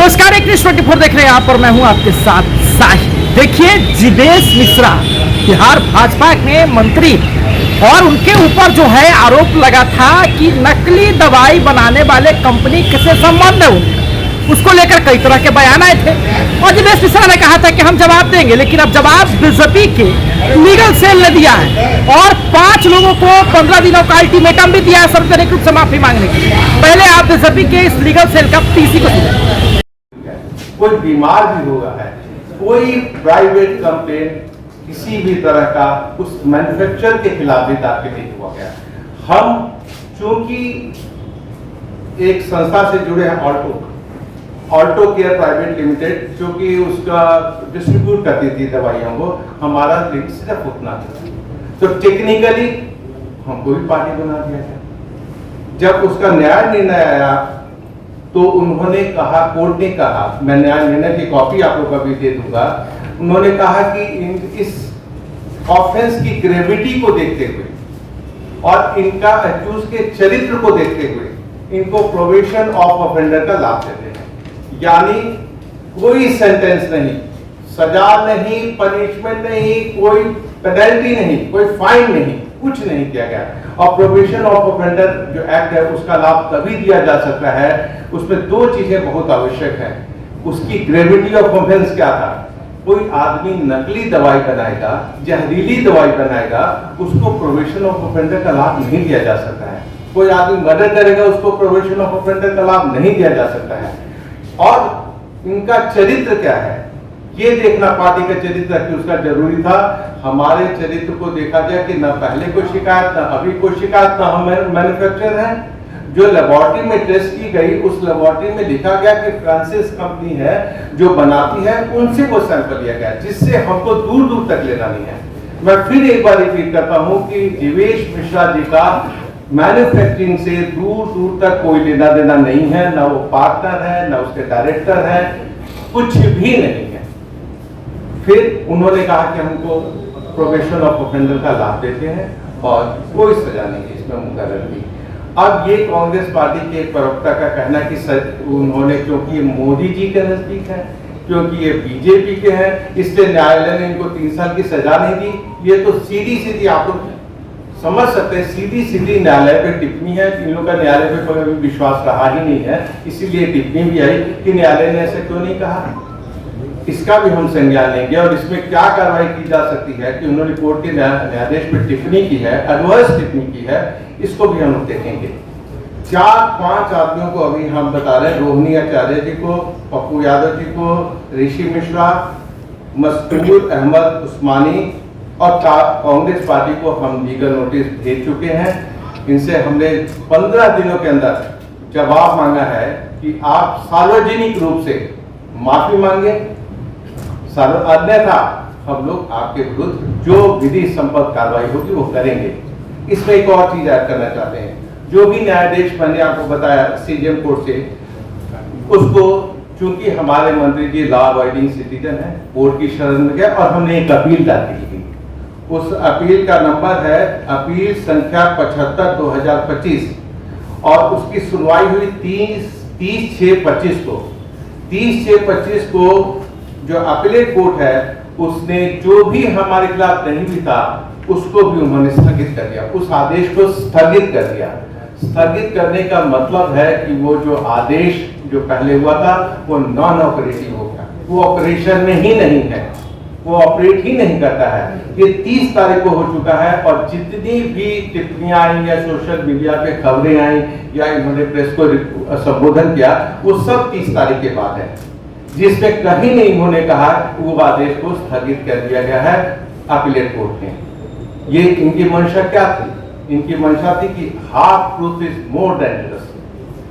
नमस्कार, एक 24 देख रहे हैं आप और मैं हूं आपके साथ साहिल। देखिए, जिवेश मिश्रा बिहार भाजपा के मंत्री और उनके ऊपर जो है आरोप लगा था कि नकली दवाई बनाने वाले कंपनी से संबंध है उनका, उसको लेकर कई तरह के बयान आए थे और जिवेश मिश्रा ने कहा था कि हम जवाब देंगे। लेकिन अब जवाब बीजेपी के लीगल सेल ने दिया है और 5 लोगों को 15 दिनों का अल्टीमेटम भी दिया है सार्वजनिक रूप से माफी मांगने के लिए। पहले आप बीजेपी के इस लीगल सेल का पीसी को सुनिए। कोई बीमार भी होगा है, कोई प्राइवेट कंप्लेन किसी भी तरह का उस मैन्युफैक्चरर के खिलाफ भी दाखिल नहीं हुआ गया। हम चूंकि एक संस्था से जुड़े हैं, ऑल्टो केयर प्राइवेट लिमिटेड, जो कि उसका डिस्ट्रीब्यूट करती थी दवाइयों को, हमारा लिंक सिर्फ उतना था। तो टेक्निकली हमको भी पार्टी बना दिया गया। जब उसका न्याय निर्णय आया तो उन्होंने कहा, कोर्ट ने कहा, मैं न्याय निर्णय की कॉपी आप लोगों को भी दे दूंगा, उन्होंने कहा कि इस ऑफेंस की ग्रेविटी को देखते हुए और इनका अक्यूज के चरित्र को देखते हुए इनको प्रोबेशन ऑफ ऑफेंडर का लाभ देते हैं। यानी कोई सेंटेंस नहीं, सजा नहीं, पनिशमेंट नहीं, कोई पेनल्टी नहीं, कोई फाइन नहीं, कुछ नहीं किया गया। और प्रोबेशन ऑफ ऑफेंडर जो एक्ट है उसका लाभ तभी दिया जा सकता है, उसमें 2 चीजें बहुत आवश्यक हैं। उसकी ग्रेविटी ऑफ ऑफेंस क्या था? कोई आदमी नकली दवाई बनाएगा, जहरीली दवाई बनाएगा, उसको प्रोबेशन ऑफ ऑफेंडर का लाभ नहीं दिया जा सकता है। कोई आदमी मर्डर करेगा, उसको प्रोबेशन ऑफ ऑफेंडर का लाभ नहीं दिया जा सकता है। और इनका चरित्र क्या है ये देखना पार्टी का चरित्र कि उसका जरूरी था। हमारे चरित्र को देखा गया कि न पहले कोई शिकायत, न अभी कोई शिकायत, न हम मैन्युफैक्चरर हैं। जो लेबोरेटरी में टेस्ट की गई, उस लेबोरेटरी में लिखा गया कि फ्रांसिस कंपनी है जो बनाती है, उनसे वो सैंपल लिया गया, जिससे हमको दूर दूर तक लेना नहीं है। मैं फिर एक बार रिपीट करता हूं कि जिवेश मिश्रा जी का मैन्युफैक्चरिंग से दूर दूर तक कोई लेना देना नहीं है, ना वो पार्टनर है, ना उसके डायरेक्टर है, कुछ भी नहीं है। फिर उन्होंने कहा कि हमको प्रोबेशन ऑफ ऑफेंडर का लाभ देते हैं और कोई सजा नहीं है इसमें मुकर्रर की। अब ये कांग्रेस पार्टी के एक प्रवक्ता का कहना कि उन्होंने, क्योंकि ये मोदी जी के नजदीक है, क्योंकि ये बीजेपी के हैं, इसलिए न्यायालय ने इनको 3 साल की सजा नहीं दी। ये तो सीधी सीधी आप लोग समझ सकते हैं, सीधी सीधी न्यायालय पे टिप्पणी है। इन लोगों का न्यायालय पे कोई विश्वास रहा ही नहीं है, इसीलिए टिप्पणी भी आई कि न्यायालय ने ऐसे क्यों नहीं कहा। इसका भी हम संज्ञान लेंगे और इसमें क्या कार्रवाई की जा सकती है कि उन्होंने कोर्ट के न्यायाधीश पर टिप्पणी की है, एडवर्स टिप्पणी की है, इसको भी हम लोग देखेंगे। 4-5 आदमियों को अभी हम बता रहे हैं, रोहिणी आचार्य जी को, पप्पू यादव जी को, ऋषि मिश्रा, मस्तूर अहमद उस्मानी और कांग्रेस पार्टी को हम लीगल नोटिस भेज चुके हैं। इनसे हमने 15 दिनों के अंदर जवाब मांगा है कि आप सार्वजनिक रूप से माफी मांगे, अन्यथा हम लोग आपके विरुद्ध जो विधि संपन्न कार्रवाई होगी वो करेंगे। इसमें एक और चीज ऐड करना चाहते हैं, जो भी न्यायाधीश मैंने आपको बताया सीजीएम कोर्ट से, उसको चूंकि हमारे मंत्री जी लॉ अबाइडिंग सिटीजन है, कोर्ट की शरण में गया और हमने एक अपील दाखिल की। उस अपील का नंबर है अपील संख्या 75/2025 और उसकी सुनवाई हुई 30/6/25 को। 30/6/25 को जो अपीलेट कोर्ट है उसने जो भी हमारे खिलाफ नहीं भी था उसको भी उन्होंने स्थगित कर दिया, उस आदेश को स्थगित कर दिया। स्थगित करने का मतलब है कि वो जो आदेश जो पहले हुआ था वो नॉन ऑपरेटिव हो गया, वो ऑपरेशन में ही नहीं है, वो ऑपरेट ही नहीं करता है। ये 30 तारीख को हो चुका है और जितनी भी टिप्पणियां आई या सोशल मीडिया पे खबरें आई या इन्होंने प्रेस को संबोधन किया, वो सब 30 तारीख के बाद है, जिसमें कहीं नहीं इन्होंने कहा वो आदेश को स्थगित कर दिया गया है अपीलेट कोर्ट ने। ये इनकी मंशा क्या थी? इनकी मंशा थी कि half truth is more dangerous,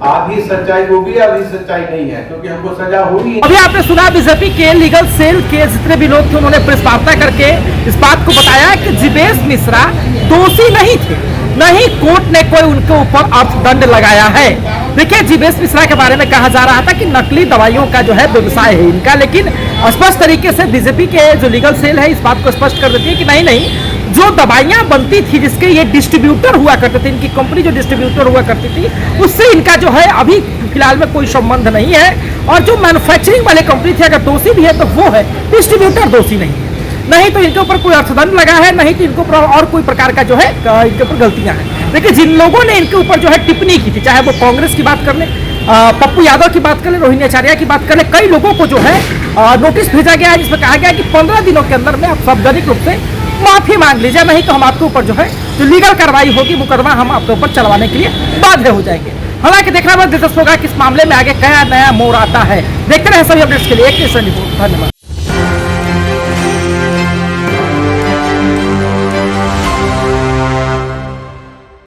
आधी सच्चाई होगी, आधी सच्चाई नहीं है, क्योंकि हमको सजा हुई। अभी आपने सुना बीजेपी के लीगल सेल के जितने भी लोग थे उन्होंने प्रेस वार्ता करके इस बात को बताया कि जिवेश मिश्रा दोषी नहीं थे, नहीं कोर्ट ने कोई उनके ऊपर अर्थदंड लगाया है। देखिए, जिवेश मिश्रा के बारे में कहा जा रहा था कि नकली दवाइयों का जो है व्यवसाय है इनका, लेकिन स्पष्ट तरीके से बीजेपी के जो लीगल सेल है इस बात को स्पष्ट कर देती है कि नहीं, जो दवाइयां बनती थी जिसके ये डिस्ट्रीब्यूटर हुआ करते थे, इनकी कंपनी जो डिस्ट्रीब्यूटर हुआ करती थी, उससे इनका जो है अभी फिलहाल में कोई संबंध नहीं है। और जो मैन्युफैक्चरिंग वाले कंपनी थे अगर दोषी भी है तो वो है, डिस्ट्रीब्यूटर दोषी नहीं है। नहीं तो इनके ऊपर कोई अर्थदंड लगा है, नहीं तो इनके ऊपर और कोई प्रकार का जो है इनके ऊपर गलतियां हैं। देखिए जिन लोगों ने इनके ऊपर जो है टिप्पणी की थी, चाहे वो कांग्रेस की बात कर ले, पप्पू यादव की बात कर ले, रोहिणी आचार्य की बात कर ले, कई लोगों को जो है नोटिस भेजा गया है जिसमें कहा गया है कि 15 दिनों के अंदर में आप सार्वजनिक रूप से माफी मांग लीजिए, नहीं तो हम आपके ऊपर जो है जो लीगल कार्रवाई होगी मुकदमा हम आपके ऊपर चलवाने के लिए बाध्य हो जाएंगे। हालांकि देखना बहुत दिलचस्प होगा कि इस मामले में आगे क्या नया मोड़ आता है। देखते रहे सभी अपडेट्स के लिए एक निश्चित रिपोर्ट। धन्यवाद।